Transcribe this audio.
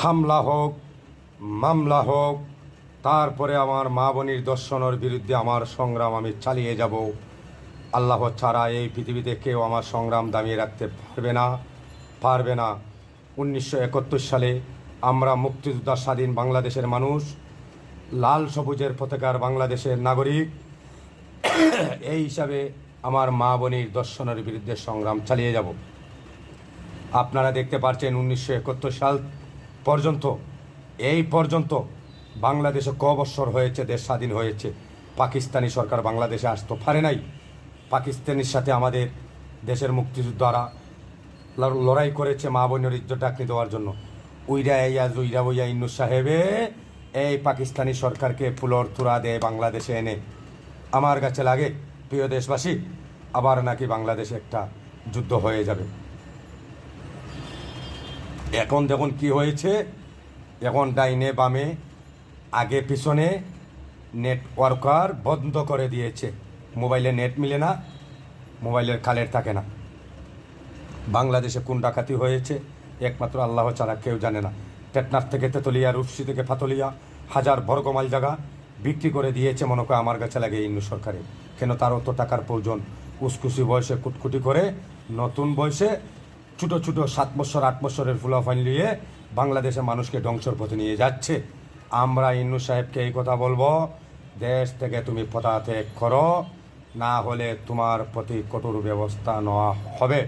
হামলা হোক, মামলা হোক, তারপরে আমার মা বোনের দর্শনের বিরুদ্ধে আমার সংগ্রাম আমি চালিয়ে যাব। আল্লাহ ছাড়া এই পৃথিবীতে কেউ আমার সংগ্রাম দামিয়ে রাখতে পারবে না। 1971 সালে আমরা মুক্তিযোদ্ধা স্বাধীন বাংলাদেশের মানুষ, লাল সবুজের পতাকার বাংলাদেশের নাগরিক, এই হিসাবে আমার মা বোনের দর্শনের বিরুদ্ধে সংগ্রাম চালিয়ে যাব। আপনারা দেখতে পাচ্ছেন 1971 সাল পর্যন্ত, এই পর্যন্ত বাংলাদেশে ক বৎসর হয়েছে দেশ স্বাধীন হয়েছে, পাকিস্তানি সরকার বাংলাদেশে আসতে পারে নাই। পাকিস্তানের সাথে আমাদের দেশের মুক্তিযোদ্ধারা লড়াই করেছে মা বোনের ইজ্জত ডাকনি দেওয়ার জন্য। উইরা বইয়া ইন্নু সাহেবে এই পাকিস্তানি সরকারকে ফুলর তুরা দেয় বাংলাদেশে এনে। আমার কাছে লাগে প্রিয় দেশবাসী, আবার নাকি বাংলাদেশে একটা যুদ্ধ হয়ে যাবে। এখন দেখুন কি হয়েছে, এখন ডাইনে বামে আগে পিছনে নেটওয়ার্কার বন্ধ করে দিয়েছে। মোবাইলে নেট মিলে না, মোবাইলের কালের থাকে না। বাংলাদেশে কোন ডাকাতি হয়েছে একমাত্র আল্লাহ ছাড়া কেউ জানে না। টেকনাফ থেকে তেতুলিয়া, রূপসী থেকে পাতলিয়া, হাজার বর্গমাইল জায়গা বিক্রি করে দিয়েছে মনে করে আমার কাছে লাগে ইন্নু সরকারে। কেন তার অত টাকার প্রয়োজন? উসকুসি বয়সে কুটকুটি করে নতুন বয়সে ছোটো ছোটো 7 বছর 8 বছরের ফুলাফাইন নিয়ে বাংলাদেশে মানুষকে ধ্বংসের পথে নিয়ে যাচ্ছে। আমরা ইন্নু সাহেবকে এই কথা বলবো, দেশ থেকে তুমি পদত্যাগ করো, না হলে তোমার প্রতি কঠোর ব্যবস্থা নেওয়া হবে।